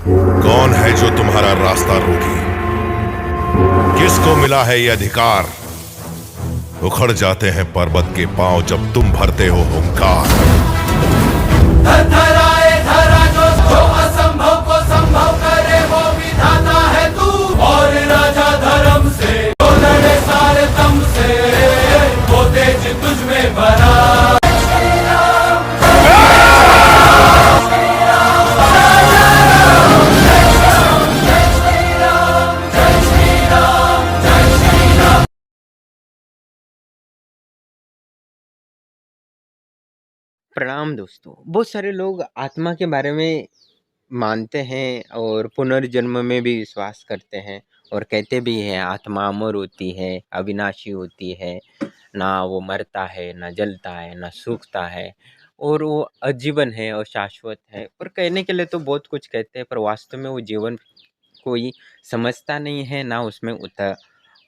कौन है जो तुम्हारा रास्ता रोके? किसको मिला है ये अधिकार? उखड़ जाते हैं पर्वत के पांव जब तुम भरते हो हुंकार। धराए धरा जो असंभव को संभव करे वो विधाता है तू। और राजा धर्म से जो लड़े सारे दम से वो तेज तुझ में भरा। प्रणाम दोस्तों। बहुत सारे लोग आत्मा के बारे में मानते हैं और पुनर्जन्म में भी विश्वास करते हैं और कहते भी हैं आत्मा अमर होती है, अविनाशी होती है, ना वो मरता है, ना जलता है, ना सूखता है और वो आजीवन है और शाश्वत है। और कहने के लिए तो बहुत कुछ कहते हैं, पर वास्तव में वो जीवन कोई समझता नहीं है, ना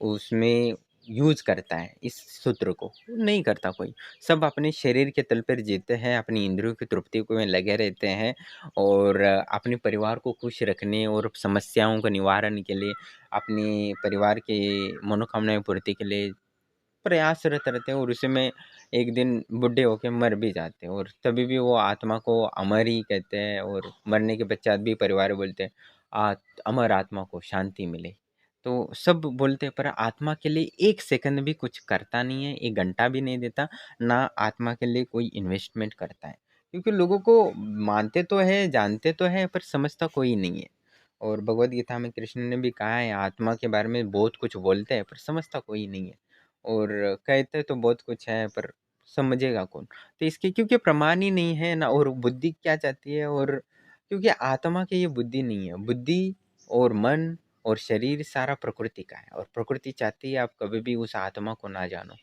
उसमें यूज़ करता है इस सूत्र को, नहीं करता कोई। सब अपने शरीर के तल पर जीते हैं, अपनी इंद्रियों की तृप्ति को में लगे रहते हैं और अपने परिवार को खुश रखने और समस्याओं का निवारण के लिए, अपने परिवार की मनोकामनाएँ पूर्ति के लिए प्रयासरत रहते हैं और उसी में एक दिन बूढ़े होके मर भी जाते हैं और तभी भी वो आत्मा को अमर ही कहते हैं और मरने के पश्चात भी परिवार बोलते हैं अमर आत्मा को शांति मिले। तो सब बोलते हैं, पर आत्मा के लिए एक सेकंड भी कुछ करता नहीं है, एक घंटा भी नहीं देता, ना आत्मा के लिए कोई इन्वेस्टमेंट करता है। क्योंकि लोगों को मानते तो है, जानते तो है, पर समझता कोई नहीं है। और भगवद गीता में कृष्ण ने भी कहा है आत्मा के बारे में बहुत कुछ बोलते हैं पर समझता कोई नहीं है और कहते तो बहुत कुछ है पर समझेगा कौन? तो इसके क्योंकि प्रमाण ही नहीं है ना, और बुद्धि क्या चाहती है, और क्योंकि आत्मा की ये बुद्धि नहीं है। बुद्धि और मन और शरीर सारा प्रकृति का है और प्रकृति चाहती है आप कभी भी उस आत्मा को ना जानो,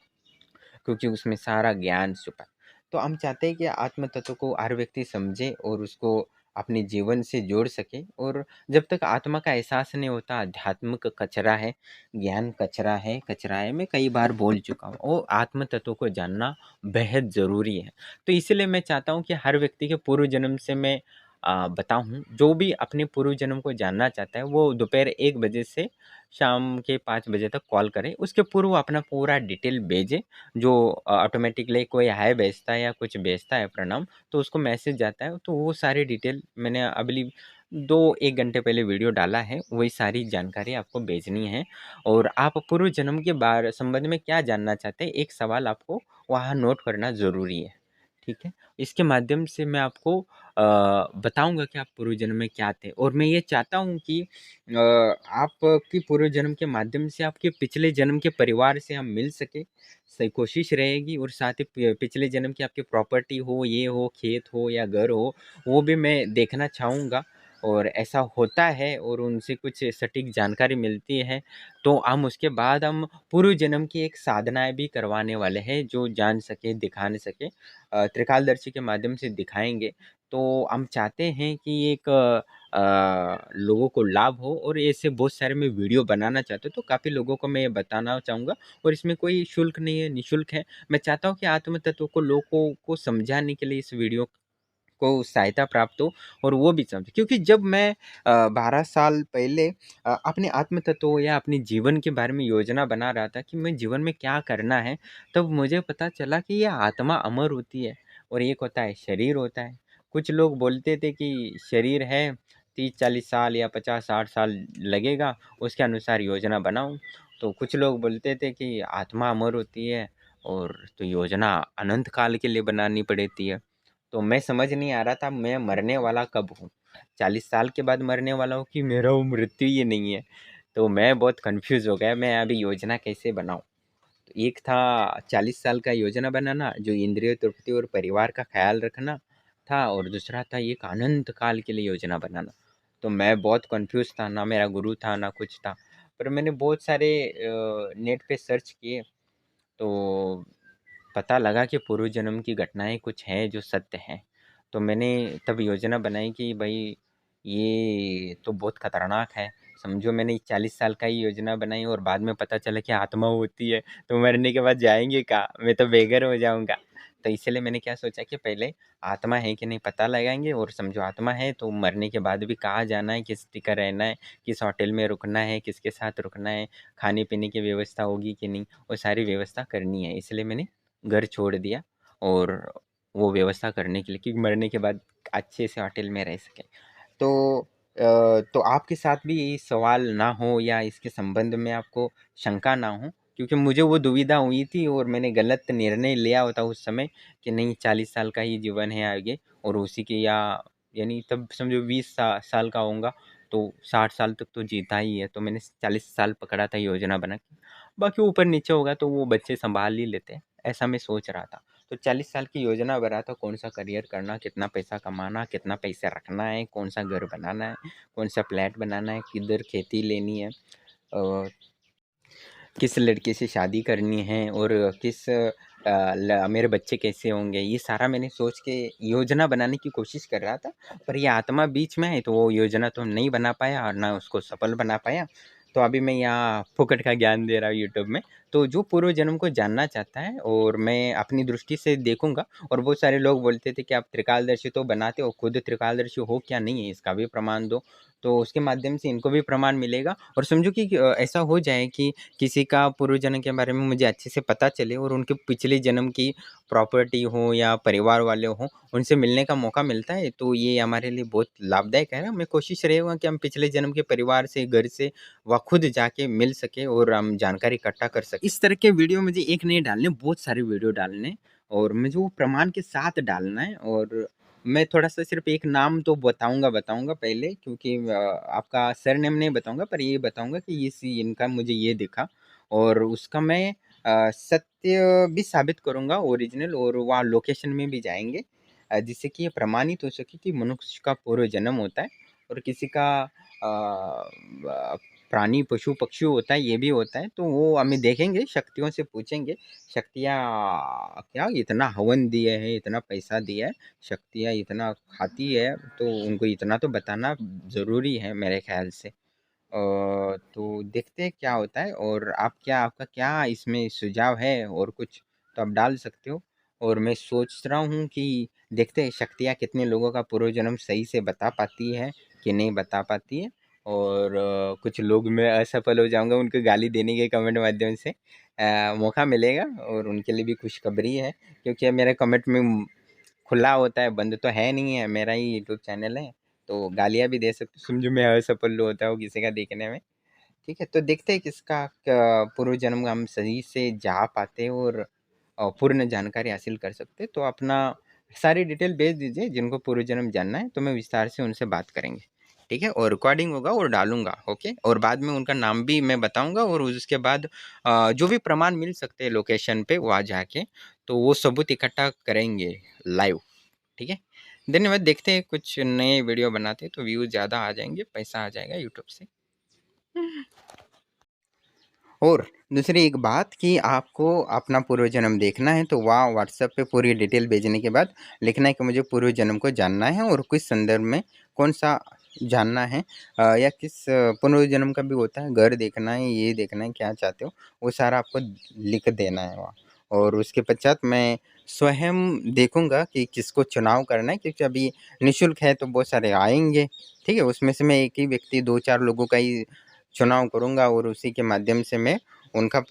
क्योंकि उसमें सारा ज्ञान छुपा है। तो हम चाहते हैं कि आत्म तत्व को हर व्यक्ति समझे और उसको अपने जीवन से जोड़ सके। और जब तक आत्मा का एहसास नहीं होता, आध्यात्मिक कचरा है, ज्ञान कचरा है, मैं कई बार बोल चुका हूँ। वो आत्म तत्व को जानना बेहद ज़रूरी है। तो इसीलिए मैं चाहता हूँ कि हर व्यक्ति के पूर्व जन्म से मैं बताऊँ, जो भी अपने पूर्व जन्म को जानना चाहता है वो दोपहर 1 बजे से शाम के 5 बजे तक कॉल करे। उसके पूर्व अपना पूरा डिटेल भेजे, जो ऑटोमेटिकली कोई हाय भेजता है या कुछ भेजता है प्रणाम, तो उसको मैसेज जाता है। तो वो सारी डिटेल मैंने अभी 2-1 घंटे पहले वीडियो डाला है, वही सारी जानकारी आपको भेजनी है। और आप पूर्व जन्म के बारे संबंध में क्या जानना चाहते हैं, एक सवाल आपको वहाँ नोट करना ज़रूरी है, ठीक है? इसके माध्यम से मैं आपको बताऊँगा कि आप पूर्व जन्म में क्या थे। और मैं ये चाहता हूँ कि आपकी पूर्व जन्म के माध्यम से आपके पिछले जन्म के परिवार से हम मिल सकें, सही कोशिश रहेगी। और साथ ही पिछले जन्म की आपकी प्रॉपर्टी हो, ये हो, खेत हो या घर हो, वो भी मैं देखना चाहूँगा। और ऐसा होता है और उनसे कुछ सटीक जानकारी मिलती है, तो हम उसके बाद हम पूर्व जन्म की एक साधनाएँ भी करवाने वाले हैं, जो जान सके, दिखा न सके। त्रिकालदर्शी के माध्यम से दिखाएँगे। तो हम चाहते हैं कि एक लोगों को लाभ हो, और ऐसे बहुत सारे मैं वीडियो बनाना चाहता हूँ, तो काफ़ी लोगों को मैं ये बताना चाहूँगा। और इसमें कोई शुल्क नहीं है, निःशुल्क है। मैं चाहता हूँ कि आत्म तत्व को लोगों को समझाने के लिए इस वीडियो को सहायता प्राप्त हो और वो भी समझे। क्योंकि जब मैं 12 साल पहले अपने आत्म तत्व या अपने जीवन के बारे में योजना बना रहा था कि मैं जीवन में क्या करना है, तब मुझे पता चला कि ये आत्मा अमर होती है और एक होता है शरीर होता है। कुछ लोग बोलते थे कि शरीर है 30-40 साल या 50-60 साल लगेगा, उसके अनुसार योजना बनाओ। तो कुछ लोग बोलते थे कि आत्मा अमर होती है और तो योजना अनंत काल के लिए बनानी पड़ती है। तो मैं समझ नहीं आ रहा था मैं मरने वाला कब हूँ? 40 साल के बाद मरने वाला हूँ कि मेरा वो मृत्यु ही नहीं है? तो मैं बहुत कन्फ्यूज़ हो गया, मैं अभी योजना कैसे बनाऊँ? तो एक था 40 साल का योजना बनाना, जो इंद्रिय तृप्ति और परिवार का ख़्याल रखना था, और दूसरा था एक अनंत काल के लिए योजना बनाना। तो मैं बहुत कन्फ्यूज़ था, ना मेरा गुरु था, ना कुछ था। पर मैंने बहुत सारे नेट पे सर्च किए, तो पता लगा कि पूर्व जन्म की घटनाएँ कुछ हैं जो सत्य हैं। तो मैंने तब योजना बनाई कि भई ये तो बहुत खतरनाक है। समझो मैंने 40 साल का ही योजना बनाई और बाद में पता चला कि आत्मा होती है, तो मरने के बाद जाएँगे कहाँ? मैं तो बेघर हो जाऊँगा। तो इसलिए मैंने क्या सोचा कि पहले आत्मा है कि नहीं पता लगाएंगे, और समझो आत्मा है तो मरने के बाद भी कहाँ जाना है, किस टिका रहना है, किस होटल में रुकना है, किसके साथ रुकना है, खाने पीने की व्यवस्था होगी कि नहीं, वो सारी व्यवस्था करनी है। इसलिए मैंने घर छोड़ दिया और वो व्यवस्था करने के लिए कि मरने के बाद अच्छे से होटल में रह सके। तो आपके साथ भी यही सवाल ना हो या इसके संबंध में आपको शंका ना हो, क्योंकि मुझे वो दुविधा हुई थी और मैंने गलत निर्णय लिया होता उस समय कि नहीं 40 साल का ही जीवन है आगे, और उसी के या यानी तब समझो 20 साल का होऊंगा तो 60 साल तक तो जीता ही है, तो मैंने 40 साल पकड़ा था योजना बना के। बाकी ऊपर नीचे होगा तो वो बच्चे संभाल ही लेते हैं, ऐसा मैं सोच रहा था। तो 40 साल की योजना बना था, कौन सा करियर करना, कितना पैसा कमाना, कितना पैसा रखना है, कौन सा घर बनाना है, कौन सा फ्लैट बनाना है, किधर खेती लेनी है, किस लड़के से शादी करनी है, और किस मेरे बच्चे कैसे होंगे, ये सारा मैंने सोच के योजना बनाने की कोशिश कर रहा था। पर ये आत्मा बीच में है तो वो योजना तो नहीं बना पाया और ना उसको सफल बना पाया। तो अभी मैं यहाँ फुकट का ज्ञान दे रहा हूँ यूट्यूब में। तो जो पूर्व जन्म को जानना चाहता है और मैं अपनी दृष्टि से देखूंगा, और बहुत सारे लोग बोलते थे कि आप त्रिकालदर्शी तो बनाते हो, खुद त्रिकालदर्शी हो क्या नहीं है इसका भी प्रमाण दो, तो उसके माध्यम से इनको भी प्रमाण मिलेगा। और समझो कि ऐसा हो जाए कि किसी का पूर्व जन्म के बारे में मुझे अच्छे से पता चले और उनके पिछले जन्म की प्रॉपर्टी हो या परिवार वाले हों, उनसे मिलने का मौका मिलता है, तो ये हमारे लिए बहुत लाभदायक है। मैं कोशिश रहेगा कि हम पिछले जन्म के परिवार से, घर से व खुद जाके मिल सके और हम जानकारी इकट्ठा कर सकें। इस तरह के वीडियो मुझे एक नहीं डालने, बहुत सारे वीडियो डालने, और मुझे वो प्रमाण के साथ डालना है। और मैं थोड़ा-सा सिर्फ़ एक नाम तो बताऊँगा पहले, क्योंकि आपका सरनेम नहीं बताऊँगा, पर ये बताऊँगा कि इनका मुझे ये दिखा, और उसका मैं सत्य भी साबित करूँगा ओरिजिनल, और वहाँ लोकेशन में भी जाएँगे, जिससे कि ये प्रमाणित हो सके कि मनुष्य का पूर्व जन्म होता है, और किसी का प्राणी, पशु, पक्षी होता है, ये भी होता है। तो वो हमें देखेंगे, शक्तियों से पूछेंगे, शक्तियाँ क्या इतना हवन दिए हैं, इतना पैसा दिया है, शक्तियाँ इतना खाती है, तो उनको इतना तो बताना ज़रूरी है मेरे ख़्याल से। तो देखते हैं क्या होता है, और आपका क्या इसमें सुझाव है और कुछ, तो आप डाल सकते हो। और मैं सोच रहा हूँ कि देखते हैं शक्तियाँ कितने लोगों का पूर्व जन्म सही से बता पाती है कि नहीं बता पाती है। और कुछ लोग मैं असफल हो जाऊँगा उनको गाली देने के कमेंट माध्यम से, मौका मिलेगा, और उनके लिए भी खुशखबरी है, क्योंकि मेरे कमेंट में खुला होता है, बंद तो है नहीं है, मेरा ही यूट्यूब चैनल है, तो गालियाँ भी दे सकते हो, समझो मैं असफल होता हूँ किसी का देखने में। ठीक है, तो देखते हैं किसका पूर्व जन्म हम सही से जा पाते हैं और पूर्ण जानकारी हासिल कर सकते हैं। तो अपना सारी डिटेल भेज दीजिए, जिनको पूर्व जन्म जानना है, तो मैं विस्तार से उनसे बात करेंगे। ठीक है, और रिकॉर्डिंग होगा और डालूँगा, ओके? और बाद में उनका नाम भी मैं बताऊँगा, और उसके बाद जो भी प्रमाण मिल सकते हैं लोकेशन पे वहाँ जाके, तो वो सबूत इकट्ठा करेंगे लाइव। ठीक है? धन्यवाद। देखते हैं कुछ नए वीडियो बनाते हैं तो व्यूज़ ज़्यादा आ जाएँगे, पैसा आ जाएगा यूट्यूब से। और दूसरी एक बात कि आपको अपना पूर्व जन्म देखना है, तो वहाँ व्हाट्सएप पे पूरी डिटेल भेजने के बाद लिखना है कि मुझे पूर्व जन्म को जानना है, और किस संदर्भ में कौन-सा जानना है, या किस पुनर्जन्म का भी होता है, घर देखना है, ये देखना है, क्या चाहते हो, वो सारा आपको लिख देना है वहाँ। और उसके पश्चात मैं स्वयं देखूँगा कि किसको चुनाव करना है, क्योंकि अभी निःशुल्क है तो बहुत सारे आएँगे, ठीक है? उसमें से मैं एक ही व्यक्ति 2-4 लोगों का ही चुनाव करूँगा, और उसी के माध्यम से मैं उनका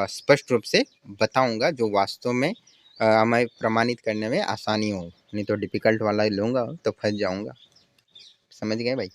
स्पष्ट रूप से बताऊँगा, जो वास्तव में हमें प्रमाणित करने में आसानी हो। नहीं तो डिफ़िकल्ट वाला ही लूँगा तो फँस जाऊँगा। समझ गए भाई?